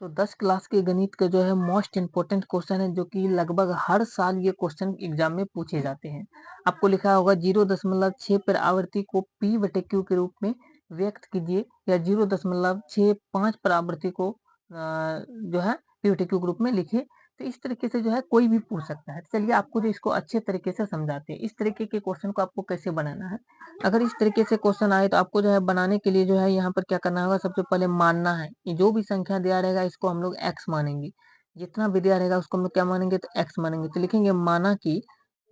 तो 10 क्लास के गणित का जो है मोस्ट इम्पोर्टेंट क्वेश्चन है, जो कि लगभग हर साल ये क्वेश्चन एग्जाम में पूछे जाते हैं। आपको लिखा होगा 0.6 पर आवर्ती को P बटे Q के रूप में व्यक्त कीजिए, या 0.65 पर आवर्ती को जो है P बटे Q के रूप में लिखिए। तो इस तरीके से जो है कोई भी पूछ सकता है। चलिए आपको जो इसको अच्छे तरीके से समझाते हैं, इस तरीके के क्वेश्चन को आपको कैसे बनाना है। अगर इस तरीके से क्वेश्चन आए तो आपको जो है बनाने के लिए जो है यहाँ पर क्या करना होगा, सबसे पहले मानना है कि जो भी संख्या दिया रहेगा इसको हम लोग x मानेंगे। जितना भी दिया रहेगा उसको हम लोग क्या मानेंगे, तो x मानेंगे। तो लिखेंगे माना कि,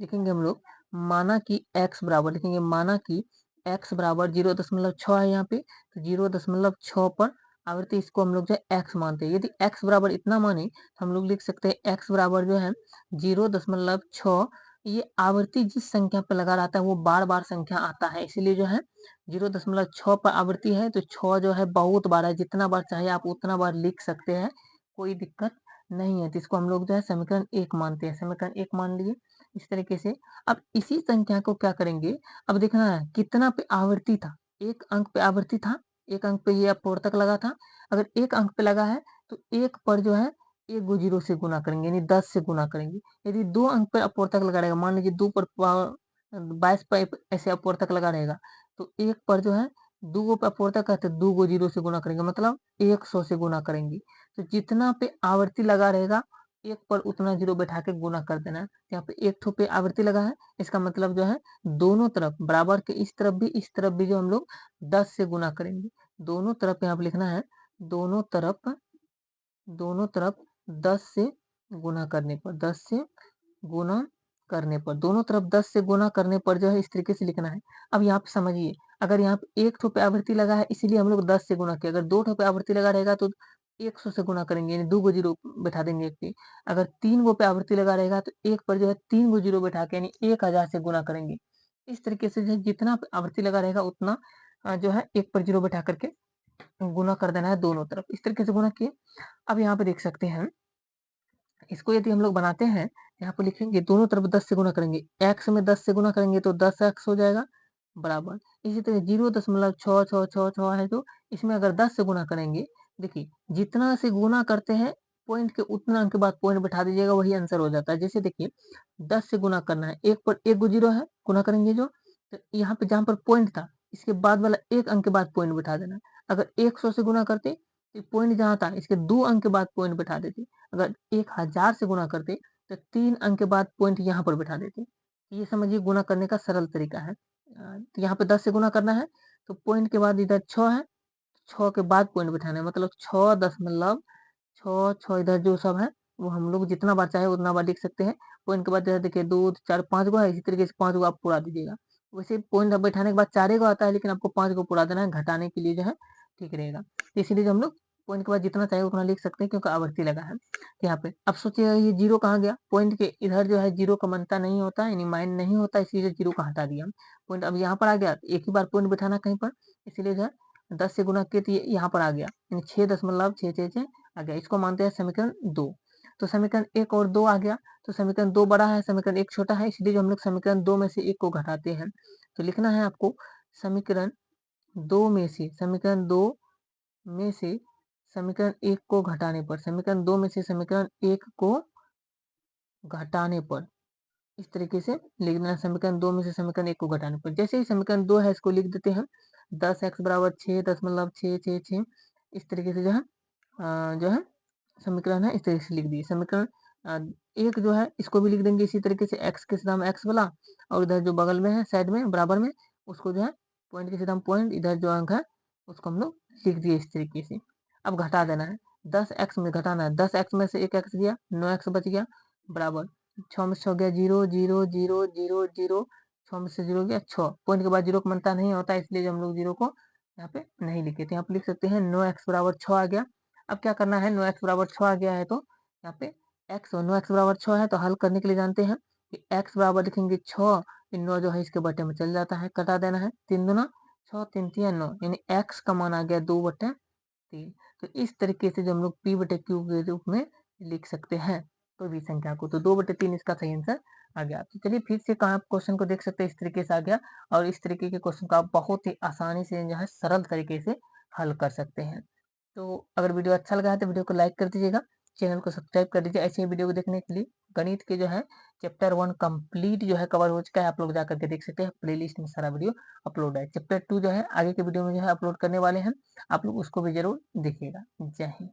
लिखेंगे हम लोग माना कि x बराबर, लिखेंगे माना कि x बराबर 0.6 है यहाँ पे, तो 0.6 पर आवर्ती इसको हम लोग जो है x मानते हैं। यदि x बराबर इतना माने तो हम लोग लिख सकते हैं x बराबर जो है 0.6, ये आवर्ती जिस संख्या पर लगा रहता है वो बार बार संख्या आता है, इसीलिए जो है 0.6 पर आवर्ती है, तो 6 जो है बहुत बार है, जितना बार चाहे आप उतना बार लिख सकते हैं, कोई दिक्कत नहीं है। तो इसको हम लोग जो है समीकरण 1 मानते हैं, समीकरण 1 मान लिए इस तरीके से। अब इसी संख्या को क्या करेंगे, अब देखना है कितना पे आवर्ती था, एक अंक पे आवर्ती था, एक अंक पे ये अपवर्तक लगा था। अगर एक अंक पे लगा है तो एक पर जो है एक गो जीरो से गुना करेंगे, यानी 10 से गुना करेंगे। यदि 2 अंक पर अपवर्तक लगा रहेगा, मान लीजिए 2 पर 22 पर ऐसे अपवर्तक लगा रहेगा, तो एक पर जो है 2 गो पे अपवर्तक है तो 2 गो जीरो से गुना करेंगे, मतलब 100 से गुना करेंगे। तो जितना पे आवर्ती लगा रहेगा एक पर उतना जीरो बैठा के गुना कर देना है। यहाँ पे एक ठो पे आवर्ती लगा है, इसका मतलब जो है दोनों तरफ बराबर के इस तरफ भी इस तरफ भी जो हम लोग 10 से गुना करेंगे। दोनों तरफ यहाँ पे लिखना है, दोनों तरफ 10 से गुना करने पर, 10 से गुना करने पर, दोनों तरफ 10 से गुना करने पर जो है इस तरीके से लिखना है। अब यहाँ पे समझिए, अगर यहाँ पे एक ठो पे आवर्ती लगा है इसीलिए हम लोग 10 से गुना किया, अगर 2 ठो पे आवर्ती लगा रहेगा तो 100 से गुना करेंगे, यानी 2 गो जीरो बैठा देंगे एक पे। अगर 3 गो पे आवर्ती लगा रहेगा तो एक पर जो है 3 गो जीरो बैठा के यानी 1000 से गुना करेंगे। इस तरीके से जो है जितना आवर्ती लगा रहेगा उतना जो है एक पर जीरो बैठा करके गुना कर देना है दोनों तरफ। इस तरीके से गुना किए। अब यहाँ पे देख सकते हैं, इसको यदि हम लोग बनाते हैं, यहाँ पे लिखेंगे दोनों तरफ 10 से गुना करेंगे, x में 10 से गुना करेंगे तो 10x हो जाएगा बराबर। इसी तरह 0.666 है, तो इसमें अगर 10 से गुना करेंगे, देखिए जितना से गुना करते हैं पॉइंट के उतना अंक के बाद पॉइंट बैठा दीजिएगा, वही आंसर हो जाता है। जैसे देखिए 10 से गुना करना है, एक पर एक गो जीरो है, गुना करेंगे जो, तो यहाँ पे जहाँ पर पॉइंट था इसके बाद वाला एक अंक के बाद पॉइंट बैठा देना है। अगर 100 से गुना करते तो पॉइंट जहाँ था इसके 2 अंक के बाद पॉइंट बैठा देते। अगर 1000 से गुना करते तो 3 अंक के बाद पॉइंट यहाँ पर बैठा देते। ये समझिए गुना करने का सरल तरीका है। तो यहाँ पे 10 से गुना करना है तो पॉइंट के बाद इधर 6 है, 6 के बाद पॉइंट बैठाना है, मतलब 6 इधर जो सब है वो हम लोग जितना बार चाहे उतना बार लिख सकते हैं। पॉइंट के बाद इधर देखिए 2 4 5 गो है, इसी तरीके से 5 गो आप पूरा दीजिएगा। वैसे पॉइंट बैठाने के बाद 4 गो आता है, लेकिन आपको 5 गो पूरा देना है, घटाने के लिए जो है ठीक रहेगा। इसीलिए जो हम लोग पॉइंट के बाद जितना चाहिए उतना लिख सकते हैं, क्योंकि आवर्ती लगा है यहाँ पे। अब सोचिए ये जीरो कहाँ गया, पॉइंट के इधर जो है जीरो का मनता नहीं होता, यानी माइन नहीं होता, इसलिए जीरो का हटा दिया पॉइंट। अब यहाँ पर आ गया, एक ही बार पॉइंट बैठाना कहीं पर, इसीलिए जो है 10 से गुना किए तो ये यहाँ पर आ गया, यानी 6.666 आ गया। इसको मानते हैं समीकरण 2। तो समीकरण 1 और 2 आ गया, तो समीकरण 2 बड़ा है, समीकरण 1 छोटा है, इसलिए जो हम लोग समीकरण 2 में से 1 को घटाते हैं। तो लिखना है आपको समीकरण 2 में से, समीकरण 2 में से समीकरण 1 को घटाने पर, समीकरण 2 में से समीकरण 1 को घटाने पर, इस तरीके से लिख देना, समीकरण 2 में से समीकरण 1 को घटाने पर। जैसे ही समीकरण 2 है इसको लिख देते हैं, 10x बराबर 6.666, इस तरीके से जो है समीकरण है, इस तरीके से लिख दिए। समीकरण 1 जो है इसको भी लिख देंगे इसी तरीके से, x के साथ x वाला, और इधर जो बगल में है साइड में बराबर में उसको जो है पॉइंट के साथ पॉइंट, इधर जो अंक है उसको हम लोग लिख दिए इस तरीके से। अब घटा देना है, 10x में घटाना है, 10x में से 1x गया, 9x बच गया बराबर, 6 में से 6 गया 0 0 0 0 0, 6 में से 0 गया 6, पॉइंट के बाद जीरो का मनता नहीं होता, इसलिए जो हम लोग जीरो को यहाँ पे नहीं लिखे थे। यहाँ पे लिख सकते हैं 9x बराबर 6 आ गया। अब क्या करना है, 9x बराबर 6 आ गया है तो यहाँ पे x और 9x बराबर 6 है, तो हल करने के लिए जानते हैं कि x बराबर लिखेंगे 6, 9 जो है इसके बटे में चल जाता है, कटा देना है, 3 दूना 6, 3 तिया 9, यानी x का मान आ गया 2/3। तो इस तरीके से जो हम लोग p बटे q के रूप में लिख सकते हैं कोई भी संख्या को। तो 2/3 इसका सही आंसर आ गया। तो चलिए फिर से कहाँ क्वेश्चन को देख सकते हैं, इस तरीके से आ गया, और इस तरीके के क्वेश्चन को आप बहुत ही आसानी से जो है सरल तरीके से हल कर सकते हैं। तो अगर वीडियो अच्छा लगा है तो वीडियो को लाइक कर दीजिएगा, चैनल को सब्सक्राइब कर दीजिए ऐसे ही वीडियो को देखने के लिए। गणित के जो है चैप्टर 1 कंप्लीट जो है कवर हो चुका है, आप लोग जा करके देख सकते हैं, प्लेलिस्ट में सारा वीडियो अपलोड है। चैप्टर 2 जो है आगे के वीडियो में जो है अपलोड करने वाले हैं, आप लोग उसको भी ज़रूर देखिएगा। जय हिंद।